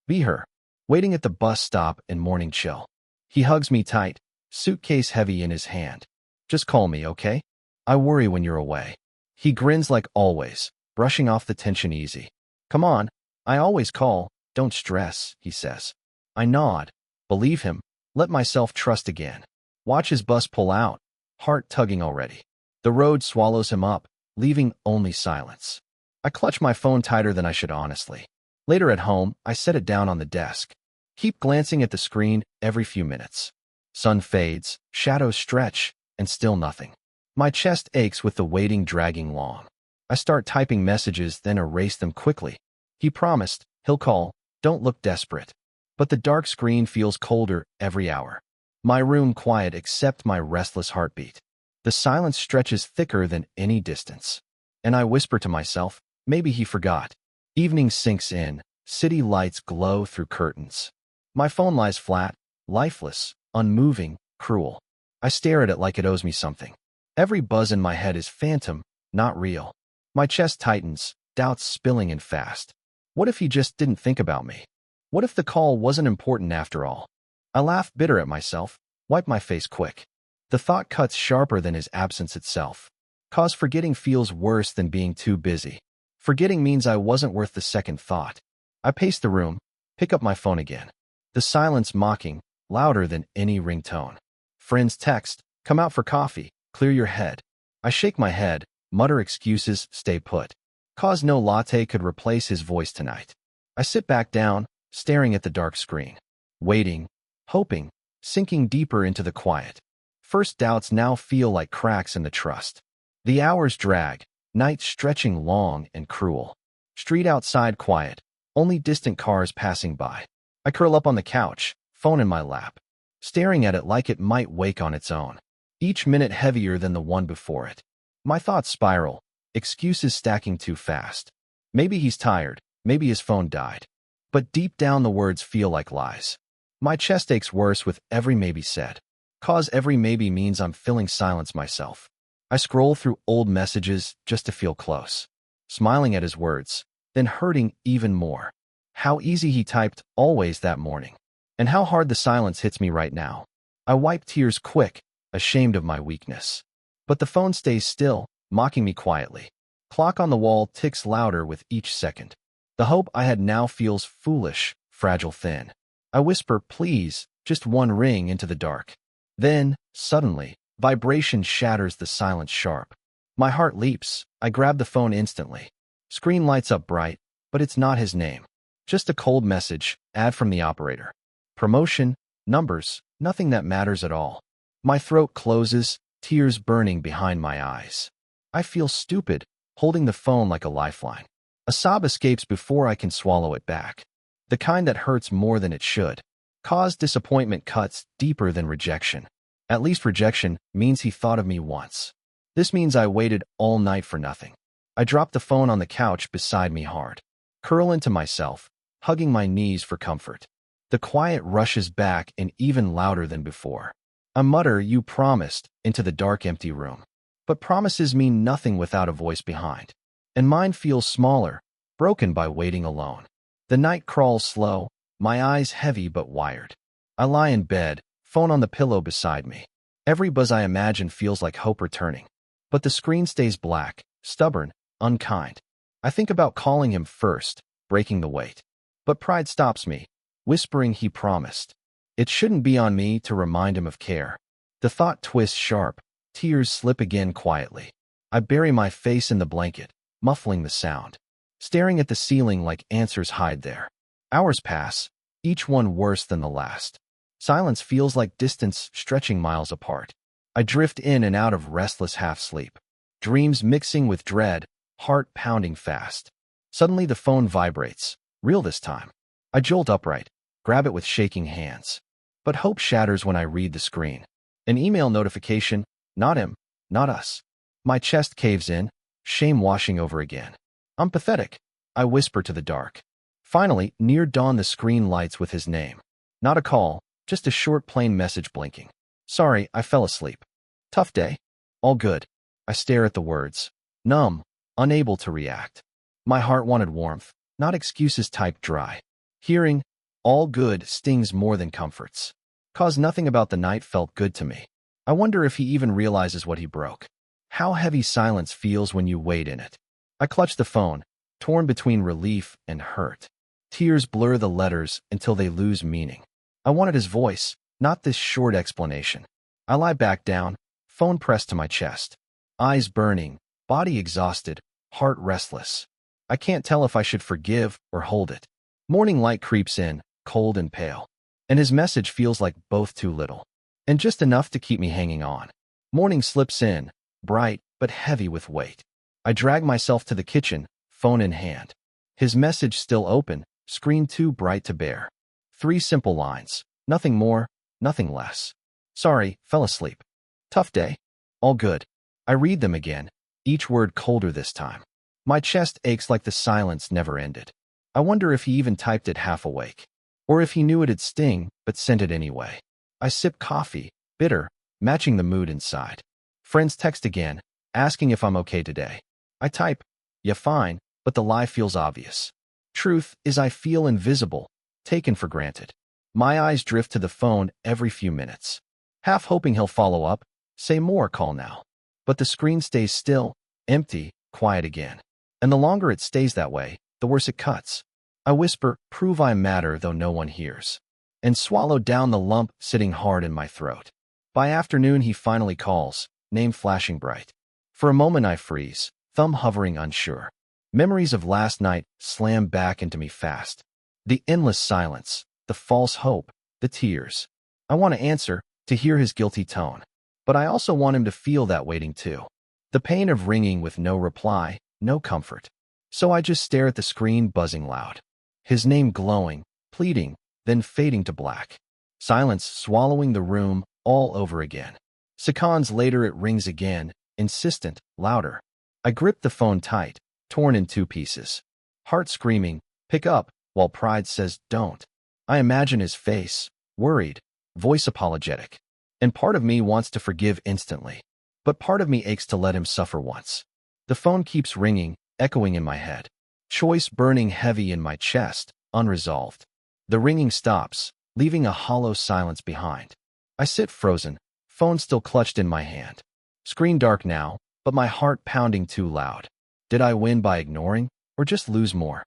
Be her. Waiting at the bus stop in morning chill. He hugs me tight, suitcase heavy in his hand. Just call me, okay? I worry when you're away. He grins like always, brushing off the tension easy. Come on, I always call, don't stress, he says. I nod. Believe him. Let myself trust again. Watch his bus pull out, heart tugging already. The road swallows him up, leaving only silence. I clutch my phone tighter than I should honestly. Later at home, I set it down on the desk. Keep glancing at the screen every few minutes. Sun fades, shadows stretch, and still nothing. My chest aches with the waiting dragging long. I start typing messages, then erase them quickly. He promised, he'll call, don't look desperate. But the dark screen feels colder every hour. My room quiet except my restless heartbeat. The silence stretches thicker than any distance. And I whisper to myself, maybe he forgot. Evening sinks in, city lights glow through curtains. My phone lies flat, lifeless, unmoving, cruel. I stare at it like it owes me something. Every buzz in my head is phantom, not real. My chest tightens, doubts spilling in fast. What if he just didn't think about me? What if the call wasn't important after all? I laugh bitter at myself, wipe my face quick. The thought cuts sharper than his absence itself. 'Cause forgetting feels worse than being too busy. Forgetting means I wasn't worth the second thought. I pace the room, pick up my phone again. The silence mocking, louder than any ringtone. Friends text, come out for coffee, clear your head. I shake my head, mutter excuses, stay put. 'Cause no latte could replace his voice tonight. I sit back down, staring at the dark screen. Waiting, hoping, sinking deeper into the quiet. First doubts now feel like cracks in the trust. The hours drag, nights stretching long and cruel. Street outside quiet, only distant cars passing by. I curl up on the couch, phone in my lap, staring at it like it might wake on its own. Each minute heavier than the one before it. My thoughts spiral, excuses stacking too fast. Maybe he's tired, maybe his phone died. But deep down the words feel like lies. My chest aches worse with every maybe said. 'Cause every maybe means I'm filling silence myself. I scroll through old messages just to feel close. Smiling at his words, then hurting even more. How easy he typed always that morning. And how hard the silence hits me right now. I wipe tears quick, ashamed of my weakness. But the phone stays still, mocking me quietly. Clock on the wall ticks louder with each second. The hope I had now feels foolish, fragile thin. I whisper, please, just one ring into the dark. Then, suddenly, vibration shatters the silence sharp. My heart leaps. I grab the phone instantly. Screen lights up bright, but it's not his name. Just a cold message, ad from the operator. Promotion, numbers, nothing that matters at all. My throat closes, tears burning behind my eyes. I feel stupid, holding the phone like a lifeline. A sob escapes before I can swallow it back. The kind that hurts more than it should. 'Cause disappointment cuts deeper than rejection. At least rejection means he thought of me once. This means I waited all night for nothing. I drop the phone on the couch beside me hard. Curl into myself, hugging my knees for comfort. The quiet rushes back and even louder than before. I mutter, you promised, into the dark empty room. But promises mean nothing without a voice behind. And mine feels smaller, broken by waiting alone. The night crawls slow, my eyes heavy but wired. I lie in bed, phone on the pillow beside me. Every buzz I imagine feels like hope returning. But the screen stays black, stubborn, unkind. I think about calling him first, breaking the weight. But pride stops me, whispering he promised. It shouldn't be on me to remind him of care. The thought twists sharp, tears slip again quietly. I bury my face in the blanket, muffling the sound. Staring at the ceiling like answers hide there. Hours pass, each one worse than the last. Silence feels like distance stretching miles apart. I drift in and out of restless half-sleep. Dreams mixing with dread, heart pounding fast. Suddenly the phone vibrates, real this time. I jolt upright, grab it with shaking hands. But hope shatters when I read the screen. An email notification, not him, not us. My chest caves in, shame washing over again. I'm pathetic, I whisper to the dark. Finally, near dawn the screen lights with his name. Not a call, just a short plain message blinking. Sorry, I fell asleep. Tough day. All good. I stare at the words. Numb, unable to react. My heart wanted warmth, not excuses typed dry. Hearing, All good stings more than comforts. 'Cause nothing about the night felt good to me. I wonder if he even realizes what he broke. How heavy silence feels when you wait in it. I clutch the phone, torn between relief and hurt. Tears blur the letters until they lose meaning. I wanted his voice, not this short explanation. I lie back down, phone pressed to my chest. Eyes burning, body exhausted, heart restless. I can't tell if I should forgive or hold it. Morning light creeps in, cold and pale. And his message feels like both too little. And just enough to keep me hanging on. Morning slips in, bright but heavy with weight. I drag myself to the kitchen, phone in hand. His message still open, screen too bright to bear. 3 simple lines. Nothing more, nothing less. Sorry, fell asleep. Tough day. All good. I read them again, each word colder this time. My chest aches like the silence never ended. I wonder if he even typed it half awake. Or if he knew it'd sting, but sent it anyway. I sip coffee, bitter, matching the mood inside. Friends text again, asking if I'm okay today. I type, yeah fine, but the lie feels obvious. Truth is I feel invisible, taken for granted. My eyes drift to the phone every few minutes. Half hoping he'll follow up, say more, call now. But the screen stays still, empty, quiet again. And the longer it stays that way, the worse it cuts. I whisper, prove I matter though no one hears. And swallow down the lump sitting hard in my throat. By afternoon he finally calls, name flashing bright. For a moment I freeze, thumb hovering unsure. Memories of last night slam back into me fast. The endless silence, the false hope, the tears. I want to answer, to hear his guilty tone. But I also want him to feel that waiting too. The pain of ringing with no reply, no comfort. So I just stare at the screen buzzing loud. His name glowing, pleading, then fading to black. Silence swallowing the room all over again. Seconds later it rings again, insistent, louder. I grip the phone tight, torn in 2 pieces. Heart screaming, pick up, while pride says don't. I imagine his face, worried, voice apologetic. And part of me wants to forgive instantly. But part of me aches to let him suffer once. The phone keeps ringing, echoing in my head. Choice burning heavy in my chest, unresolved. The ringing stops, leaving a hollow silence behind. I sit frozen, phone still clutched in my hand. Screen dark now, but my heart pounding too loud. Did I win by ignoring, or just lose more?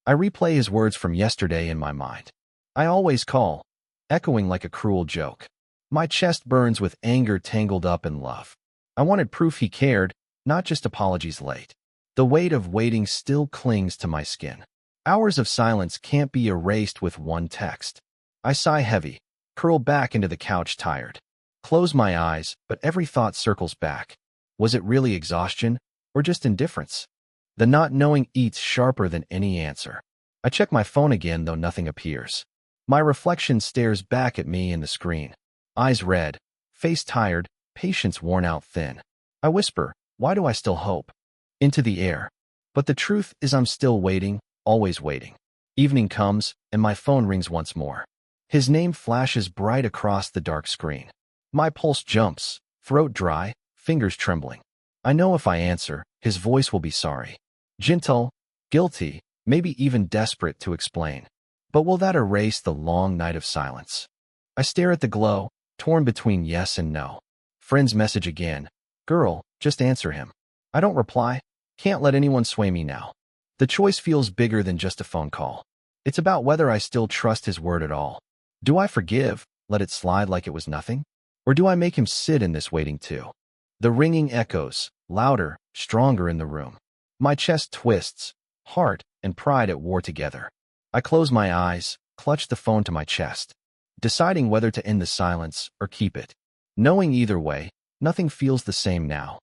I replay his words from yesterday in my mind. I always call, echoing like a cruel joke. My chest burns with anger tangled up in love. I wanted proof he cared, not just apologies late. The weight of waiting still clings to my skin. Hours of silence can't be erased with one text. I sigh heavy, curl back into the couch tired. Close my eyes, but every thought circles back. Was it really exhaustion, or just indifference? The not knowing eats sharper than any answer. I check my phone again, though nothing appears. My reflection stares back at me in the screen. Eyes red, face tired, patience worn out thin. I whisper, why do I still hope? Into the air. But the truth is I'm still waiting, always waiting. Evening comes, and my phone rings once more. His name flashes bright across the dark screen. My pulse jumps, throat dry, fingers trembling. I know if I answer, his voice will be sorry. Gentle, guilty, maybe even desperate to explain. But will that erase the long night of silence? I stare at the glow, torn between yes and no. Friend's message again. Girl, just answer him. I don't reply. Can't let anyone sway me now. The choice feels bigger than just a phone call. It's about whether I still trust his word at all. Do I forgive, let it slide like it was nothing? Or do I make him sit in this waiting too? The ringing echoes, louder, stronger in the room. My chest twists, heart and pride at war together. I close my eyes, clutch the phone to my chest, deciding whether to end the silence or keep it. Knowing either way, nothing feels the same now.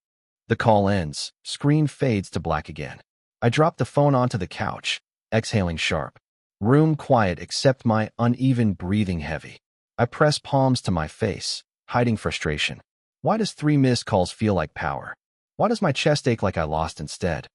The call ends, screen fades to black again. I drop the phone onto the couch, exhaling sharp. Room quiet except my uneven breathing heavy. I press palms to my face, hiding frustration. Why does 3 missed calls feel like power? Why does my chest ache like I lost instead?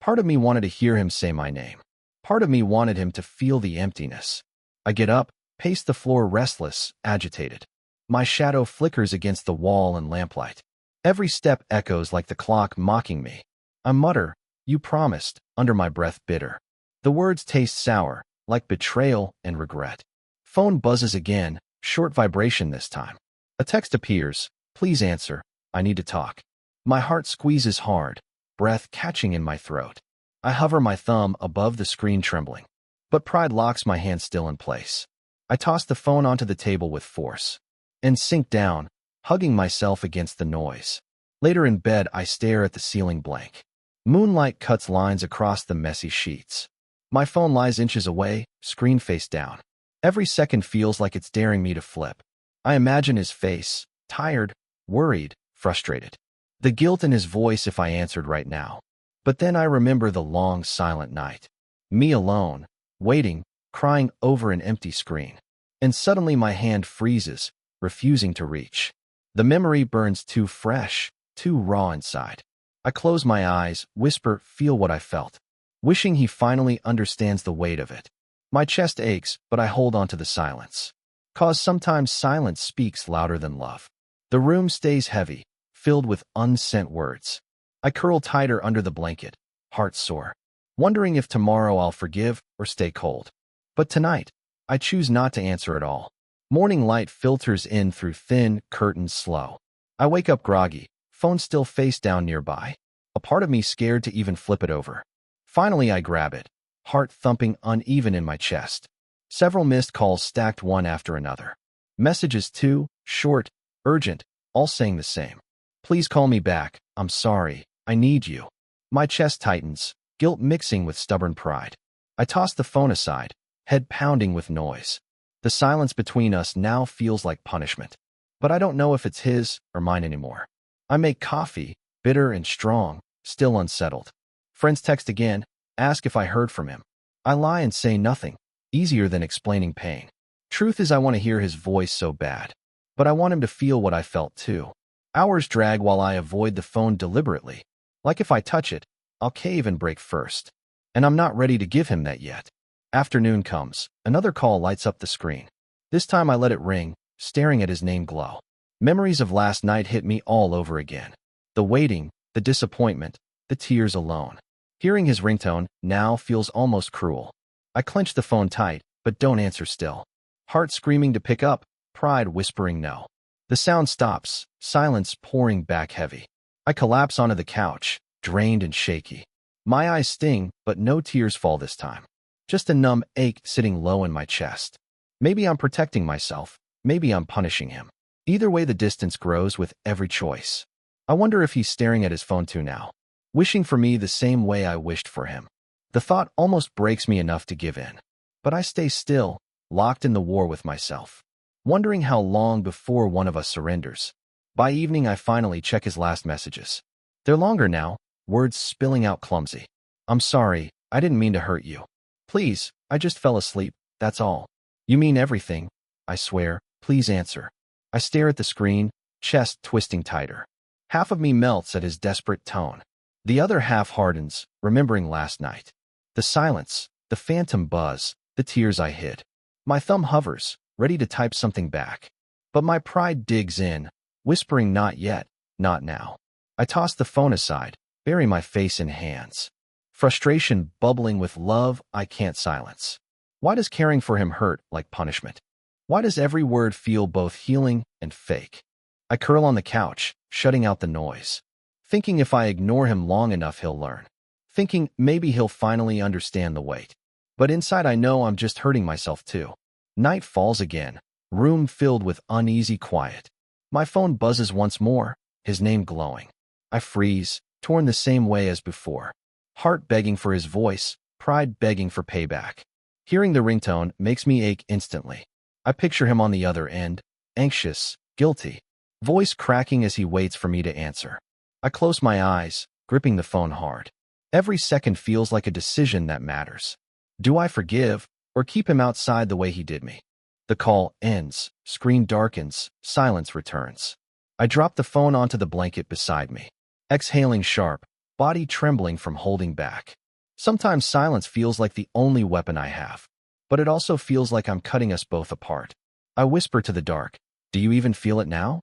Part of me wanted to hear him say my name. Part of me wanted him to feel the emptiness. I get up, pace the floor restless, agitated. My shadow flickers against the wall and lamplight. Every step echoes like the clock mocking me. I mutter, you promised, under my breath bitter. The words taste sour, like betrayal and regret. Phone buzzes again, short vibration this time. A text appears. Please answer. I need to talk. My heart squeezes hard, breath catching in my throat. I hover my thumb above the screen trembling. But pride locks my hand still in place. I toss the phone onto the table with force and sink down, hugging myself against the noise. Later in bed, I stare at the ceiling blank. Moonlight cuts lines across the messy sheets. My phone lies inches away, screen face down. Every second feels like it's daring me to flip. I imagine his face, tired, worried, frustrated. The guilt in his voice if I answered right now. But then I remember the long, silent night. Me alone, waiting, crying over an empty screen. And suddenly my hand freezes, refusing to reach. The memory burns too fresh, too raw inside. I close my eyes, whisper, feel what I felt, wishing he finally understands the weight of it. My chest aches, but I hold on to the silence. 'Cause sometimes silence speaks louder than love. The room stays heavy, filled with unsent words. I curl tighter under the blanket, heart sore, wondering if tomorrow I'll forgive or stay cold. But tonight, I choose not to answer at all. Morning light filters in through thin curtains slow. I wake up groggy, phone still face down nearby. A part of me scared to even flip it over. Finally, I grab it, heart thumping uneven in my chest. Several missed calls stacked one after another. Messages too, short, urgent, all saying the same. Please call me back. I'm sorry. I need you. My chest tightens, guilt mixing with stubborn pride. I toss the phone aside, head pounding with noise. The silence between us now feels like punishment. But I don't know if it's his or mine anymore. I make coffee, bitter and strong, still unsettled. Friends text again, ask if I heard from him. I lie and say nothing, easier than explaining pain. Truth is I want to hear his voice so bad. But I want him to feel what I felt too. Hours drag while I avoid the phone deliberately. Like if I touch it, I'll cave and break first. And I'm not ready to give him that yet. Afternoon comes. Another call lights up the screen. This time I let it ring, staring at his name glow. Memories of last night hit me all over again. The waiting, the disappointment, the tears alone. Hearing his ringtone now feels almost cruel. I clench the phone tight, but don't answer still. Heart screaming to pick up, pride whispering no. The sound stops, silence pouring back heavy. I collapse onto the couch, drained and shaky. My eyes sting, but no tears fall this time. Just a numb ache sitting low in my chest. Maybe I'm protecting myself, maybe I'm punishing him. Either way, the distance grows with every choice. I wonder if he's staring at his phone too now, wishing for me the same way I wished for him. The thought almost breaks me enough to give in. But I stay still, locked in the war with myself, wondering how long before one of us surrenders. By evening, I finally check his last messages. They're longer now, words spilling out clumsy. I'm sorry, I didn't mean to hurt you. Please, I just fell asleep, that's all. You mean everything, I swear, please answer. I stare at the screen, chest twisting tighter. Half of me melts at his desperate tone. The other half hardens, remembering last night. The silence, the phantom buzz, the tears I hid. My thumb hovers, ready to type something back. But my pride digs in, whispering not yet, not now. I toss the phone aside, bury my face in hands. Frustration bubbling with love I can't silence. Why does caring for him hurt like punishment? Why does every word feel both healing and fake? I curl on the couch, shutting out the noise. Thinking if I ignore him long enough he'll learn. Thinking maybe he'll finally understand the weight. But inside I know I'm just hurting myself too. Night falls again, room filled with uneasy quiet. My phone buzzes once more, his name glowing. I freeze, torn the same way as before. Heart begging for his voice, pride begging for payback. Hearing the ringtone makes me ache instantly. I picture him on the other end, anxious, guilty, voice cracking as he waits for me to answer. I close my eyes, gripping the phone hard. Every second feels like a decision that matters. Do I forgive, or keep him outside the way he did me? The call ends, screen darkens, silence returns. I drop the phone onto the blanket beside me, exhaling sharp, body trembling from holding back. Sometimes silence feels like the only weapon I have, but it also feels like I'm cutting us both apart. I whisper to the dark, do you even feel it now?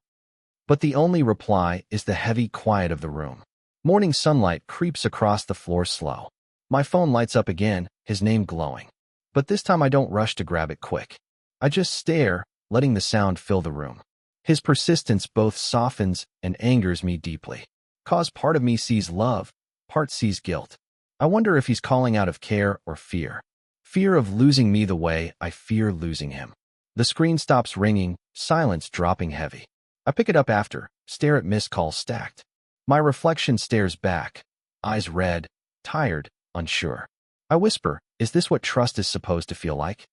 But the only reply is the heavy quiet of the room. Morning sunlight creeps across the floor slow. My phone lights up again, his name glowing. But this time I don't rush to grab it quick. I just stare, letting the sound fill the room. His persistence both softens and angers me deeply. Cause part of me sees love, part sees guilt. I wonder if he's calling out of care or fear. Fear of losing me the way I fear losing him. The screen stops ringing, silence dropping heavy. I pick it up after, stare at missed calls stacked. My reflection stares back, eyes red, tired, unsure. I whisper, is this what trust is supposed to feel like?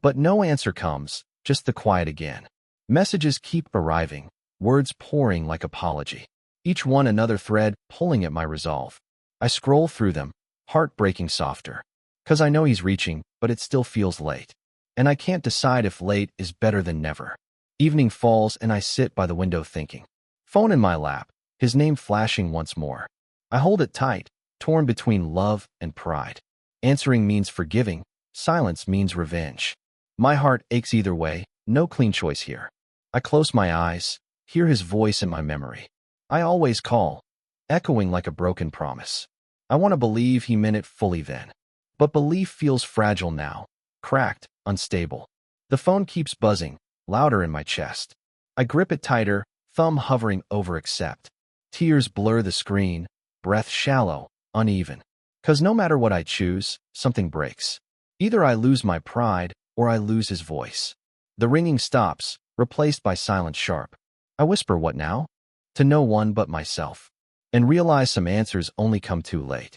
But no answer comes, just the quiet again. Messages keep arriving, words pouring like apology. Each one another thread pulling at my resolve. I scroll through them, heart breaking softer. 'Cause I know he's reaching, but it still feels late. And I can't decide if late is better than never. Evening falls and I sit by the window thinking. Phone in my lap, his name flashing once more. I hold it tight, torn between love and pride. Answering means forgiving, silence means revenge. My heart aches either way, no clean choice here. I close my eyes, hear his voice in my memory. I always call, echoing like a broken promise. I want to believe he meant it fully then. But belief feels fragile now, cracked, unstable. The phone keeps buzzing, louder in my chest. I grip it tighter, thumb hovering over accept. Tears blur the screen, breath shallow, uneven. 'Cause no matter what I choose, something breaks. Either I lose my pride, or I lose his voice. The ringing stops, replaced by silence sharp. I whisper, what now? To no one but myself. And realize some answers only come too late.